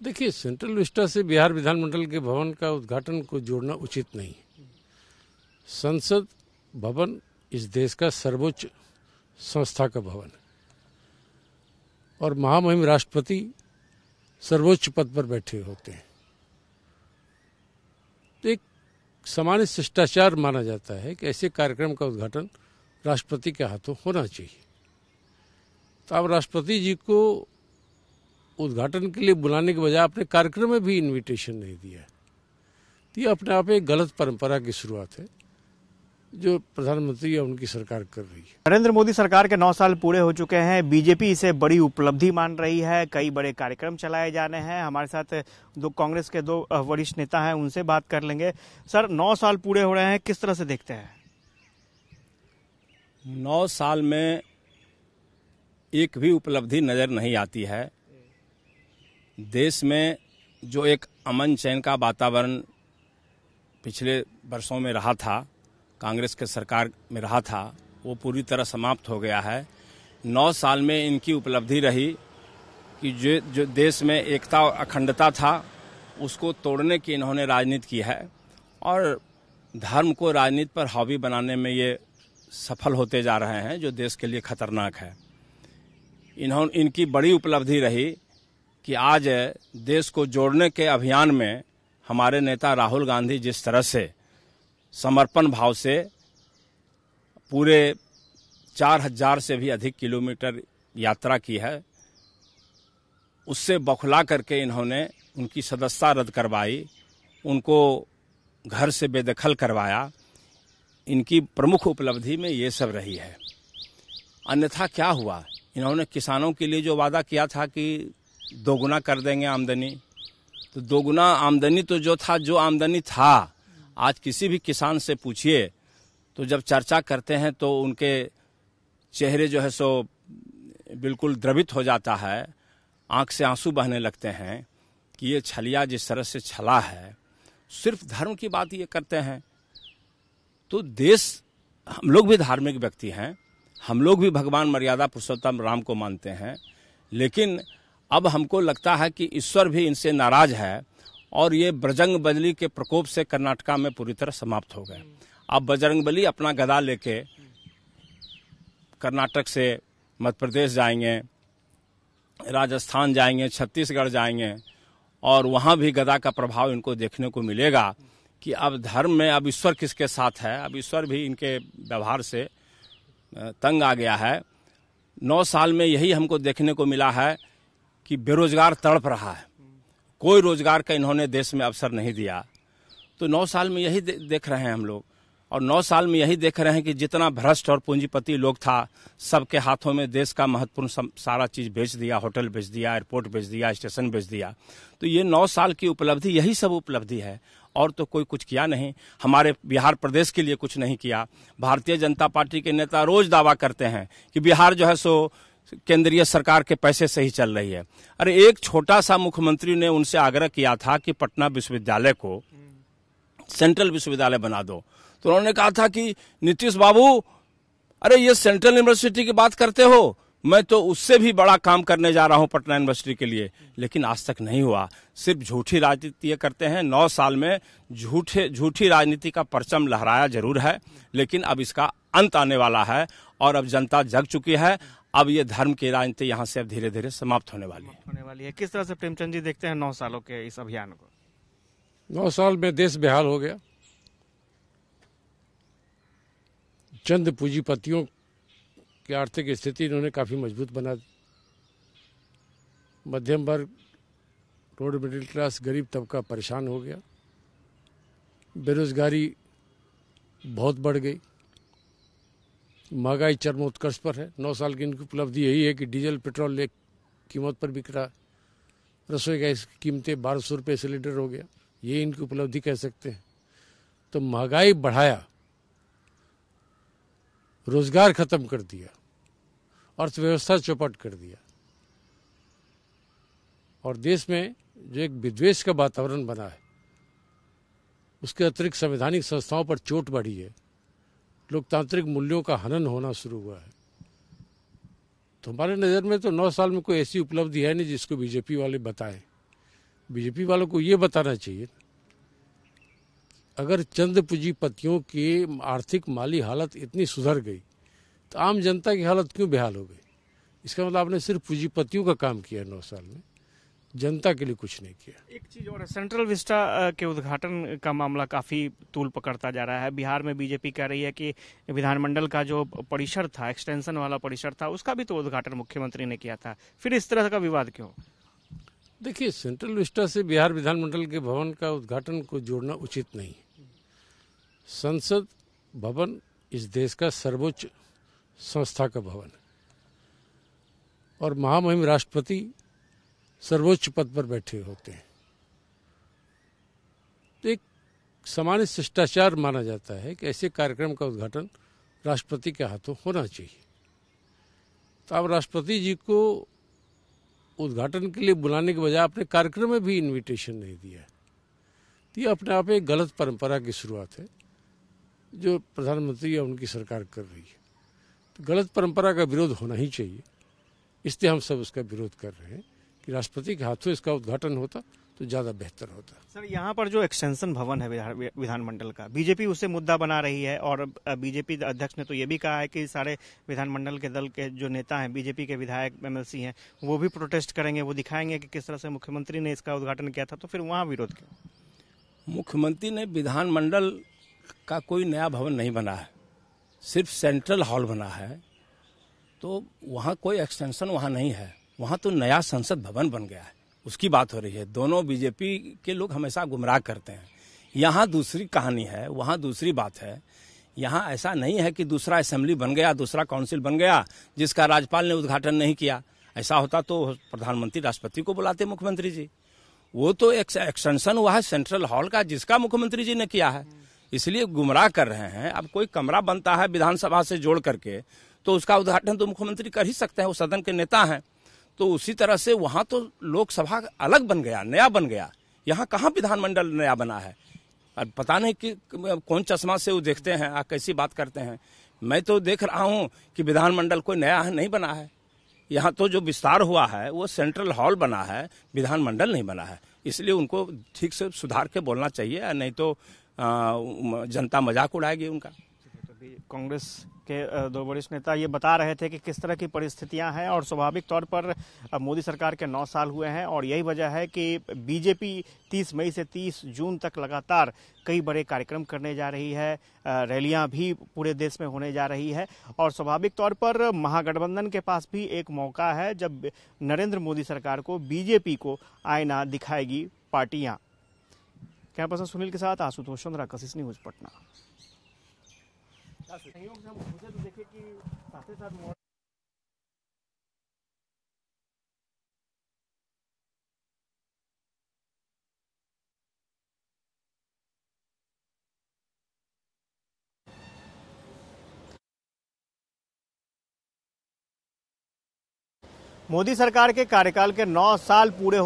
देखिए, central Vista से बिहार विधानमंडल के भवन का उद्घाटन को जोड़ना उचित नहीं। संसद भवन इस देश का सर्वोच्च संस्था का भवन है और महामहिम राष्ट्रपति सर्वोच्च पद पर बैठे होते हैं। तो एक सामान्य शिष्टाचार माना जाता है कि ऐसे कार्यक्रम का उद्घाटन राष्ट्रपति के हाथों होना चाहिए। तो अब राष्ट्रपति जी को उद्घाटन के लिए बुलाने के बजाय अपने कार्यक्रम में भी इनविटेशन नहीं दिया। तो ये अपने आप एक गलत परंपरा की शुरुआत है जो प्रधानमंत्री या उनकी सरकार कर रही है। नरेंद्र मोदी सरकार के 9 साल पूरे हो चुके हैं। बीजेपी इसे बड़ी उपलब्धि मान रही है। कई बड़े कार्यक्रम चलाए जाने हैं। हमारे साथ कांग्रेस के 2 वरिष्ठ नेता हैं, उनसे बात कर लेंगे। सर, 9 साल पूरे हो रहे हैं, किस तरह से देखते हैं? 9 साल में एक भी उपलब्धि नजर नहीं आती है। देश में जो एक अमन चैन का वातावरण पिछले वर्षों में रहा था, कांग्रेस के सरकार में रहा था, वो पूरी तरह समाप्त हो गया है। 9 साल में इनकी उपलब्धि रही कि जो देश में एकता और अखंडता था उसको तोड़ने की इन्होंने राजनीति की है और धर्म को राजनीति पर हावी बनाने में ये सफल होते जा रहे हैं, जो देश के लिए खतरनाक है। इनकी बड़ी उपलब्धि रही कि आज देश को जोड़ने के अभियान में हमारे नेता राहुल गांधी जिस तरह से समर्पण भाव से पूरे 4000 से भी अधिक किलोमीटर यात्रा की है, उससे बौखला करके इन्होंने उनकी सदस्यता रद्द करवाई, उनको घर से बेदखल करवाया। इनकी प्रमुख उपलब्धि में ये सब रही है। अन्यथा क्या हुआ? इन्होंने किसानों के लिए जो वादा किया था कि दोगुना कर देंगे आमदनी, तो दोगुना आमदनी तो जो आमदनी था, आज किसी भी किसान से पूछिए तो जब चर्चा करते हैं तो उनके चेहरे जो है सो बिल्कुल द्रवित हो जाता है, आंख से आंसू बहने लगते हैं कि ये छलिया जिस तरह से छला है। सिर्फ धर्म की बात ये करते हैं। तो देश, हम लोग भी धार्मिक व्यक्ति हैं, हम लोग भी भगवान मर्यादा पुरुषोत्तम राम को मानते हैं, लेकिन अब हमको लगता है कि ईश्वर भी इनसे नाराज है और ये बजरंगबली के प्रकोप से कर्नाटका में पूरी तरह समाप्त हो गए। अब बजरंगबली अपना गदा लेके कर्नाटक से मध्य प्रदेश जाएंगे, राजस्थान जाएंगे, छत्तीसगढ़ जाएंगे और वहाँ भी गदा का प्रभाव इनको देखने को मिलेगा कि अब धर्म में अब ईश्वर किसके साथ है। अब ईश्वर भी इनके व्यवहार से तंग आ गया है। 9 साल में यही हमको देखने को मिला है कि बेरोजगार तड़प रहा है, कोई रोजगार का इन्होंने देश में अवसर नहीं दिया। तो 9 साल में यही देख रहे हैं हम लोग, और 9 साल में यही देख रहे हैं कि जितना भ्रष्ट और पूंजीपति लोग था, सबके हाथों में देश का महत्वपूर्ण सारा चीज बेच दिया, होटल बेच दिया, एयरपोर्ट बेच दिया, स्टेशन बेच दिया। तो ये 9 साल की उपलब्धि, यही सब उपलब्धि है, और तो कोई कुछ किया नहीं। हमारे बिहार प्रदेश के लिए कुछ नहीं किया। भारतीय जनता पार्टी के नेता रोज दावा करते हैं कि बिहार जो है सो केंद्रीय सरकार के पैसे से ही चल रही है। अरे एक छोटा सा मुख्यमंत्री ने उनसे आग्रह किया था कि पटना विश्वविद्यालय को सेंट्रल विश्वविद्यालय बना दो, तो उन्होंने कहा था कि नीतीश बाबू, अरे ये सेंट्रल यूनिवर्सिटी की बात करते हो, मैं तो उससे भी बड़ा काम करने जा रहा हूं पटना यूनिवर्सिटी के लिए। लेकिन आज तक नहीं हुआ। सिर्फ झूठी राजनीति ये करते हैं। 9 साल में झूठी राजनीति का परचम लहराया जरूर है, लेकिन अब इसका अंत आने वाला है और अब जनता जग चुकी है। अब ये धर्म की राजनीति यहाँ से अब धीरे धीरे समाप्त होने वाली है। किस तरह से प्रेमचंद जी देखते हैं 9 सालों के इस अभियान को? 9 साल में देश बेहाल हो गया। चंद पूंजीपतियों की आर्थिक स्थिति इन्होंने काफी मजबूत बना दी। मध्यम वर्ग, रोड मिडिल क्लास, गरीब तबका परेशान हो गया। बेरोजगारी बहुत बढ़ गई। महंगाई चरमोत्कर्ष पर है। 9 साल की इनकी उपलब्धि यही है कि डीजल पेट्रोल एक कीमत पर बिक रहा है। रसोई गैस की कीमतें 1200 रुपये सिलेंडर हो गया। ये इनकी उपलब्धि कह सकते हैं। तो महंगाई बढ़ाया, रोजगार खत्म कर दिया, अर्थव्यवस्था चौपट कर दिया, और देश में जो एक विद्वेष का वातावरण बना है, उसके अतिरिक्त संवैधानिक संस्थाओं पर चोट बढ़ी है। लोकतांत्रिक मूल्यों का हनन होना शुरू हुआ है। तो हमारे नज़र में तो 9 साल में कोई ऐसी उपलब्धि है नहीं जिसको बीजेपी वाले बताएं बीजेपी वालों को ये बताना चाहिए, अगर चंद पूंजीपतियों की आर्थिक माली हालत इतनी सुधर गई तो आम जनता की हालत क्यों बेहाल हो गई? इसका मतलब आपने सिर्फ पूंजीपतियों का काम किया 9 साल में, जनता के लिए कुछ नहीं किया। एक चीज और है, सेंट्रल विस्टा के उद्घाटन का मामला काफी तूल पकड़ता जा रहा है। बिहार में बीजेपी कह रही है कि विधानमंडल का जो परिसर था, एक्सटेंशन वाला परिसर था, उसका भी तो उद्घाटन मुख्यमंत्री ने किया था। फिर इस तरह का विवाद क्यों? देखिए, सेंट्रल विस्टा से बिहार विधानमंडल के भवन का उद्घाटन को जोड़ना उचित नहीं। संसद भवन इस देश का सर्वोच्च संस्था का भवन है और महामहिम राष्ट्रपति सर्वोच्च पद पर बैठे होते हैं। तो एक सामान्य शिष्टाचार माना जाता है कि ऐसे कार्यक्रम का उद्घाटन राष्ट्रपति के हाथों होना चाहिए। तो अब राष्ट्रपति जी को उद्घाटन के लिए बुलाने के बजाय अपने कार्यक्रम में भी इनविटेशन नहीं दिया। तो ये अपने आप एक गलत परंपरा की शुरुआत है जो प्रधानमंत्री या उनकी सरकार कर रही है। तो गलत परंपरा का विरोध होना ही चाहिए, इसलिए हम सब उसका विरोध कर रहे हैं कि राष्ट्रपति के हाथों इसका उद्घाटन होता तो ज़्यादा बेहतर होता। सर, यहाँ पर जो एक्सटेंशन भवन है विधानमंडल का, बीजेपी उसे मुद्दा बना रही है और बीजेपी अध्यक्ष ने तो ये भी कहा है कि सारे विधानमंडल के दल के जो नेता हैं, बीजेपी के विधायक एमएलसी हैं, वो भी प्रोटेस्ट करेंगे, वो दिखाएंगे कि किस तरह से मुख्यमंत्री ने इसका उद्घाटन किया था। तो फिर वहाँ विरोध क्यों? मुख्यमंत्री ने विधानमंडल का कोई नया भवन नहीं बना है, सिर्फ सेंट्रल हॉल बना है। तो वहाँ कोई एक्सटेंशन वहाँ नहीं है, वहाँ तो नया संसद भवन बन गया है, उसकी बात हो रही है। दोनों बीजेपी के लोग हमेशा गुमराह करते हैं। यहाँ दूसरी कहानी है, वहाँ दूसरी बात है। यहाँ ऐसा नहीं है कि दूसरा असेंबली बन गया, दूसरा काउंसिल बन गया जिसका राज्यपाल ने उद्घाटन नहीं किया। ऐसा होता तो प्रधानमंत्री राष्ट्रपति को बुलाते मुख्यमंत्री जी। वो तो एक एक्सटेंशन हुआ है सेंट्रल हॉल का, जिसका मुख्यमंत्री जी ने किया है, इसलिए गुमराह कर रहे हैं। अब कोई कमरा बनता है विधानसभा से जोड़ करके, तो उसका उद्घाटन तो मुख्यमंत्री कर ही सकते हैं, वो सदन के नेता हैं। तो उसी तरह से वहां तो लोकसभा अलग बन गया, नया बन गया। यहाँ कहाँ विधानमंडल नया बना है? और पता नहीं कि कौन चश्मा से वो देखते हैं, आप कैसी बात करते हैं। मैं तो देख रहा हूँ कि विधानमंडल कोई नया नहीं बना है। यहाँ तो जो विस्तार हुआ है वो सेंट्रल हॉल बना है, विधानमंडल नहीं बना है। इसलिए उनको ठीक से सुधार के बोलना चाहिए, नहीं तो जनता मजाक उड़ाएगी उनका। कांग्रेस के दो वरिष्ठ नेता ये बता रहे थे कि किस तरह की परिस्थितियां हैं और स्वाभाविक तौर पर मोदी सरकार के 9 साल हुए हैं और यही वजह है कि बीजेपी 30 मई से 30 जून तक लगातार कई बड़े कार्यक्रम करने जा रही है, रैलियां भी पूरे देश में होने जा रही है और स्वाभाविक तौर पर महागठबंधन के पास भी एक मौका है जब नरेंद्र मोदी सरकार को, बीजेपी को आईना दिखाएगी पार्टियां। कैमरा पर्सन सुनील के साथ आशुतोष चंद्रा, कशिश न्यूज, पटना। संयोग से हम मुझे तो देखे कि साथ ही साथ मोदी सरकार के कार्यकाल के 9 साल पूरे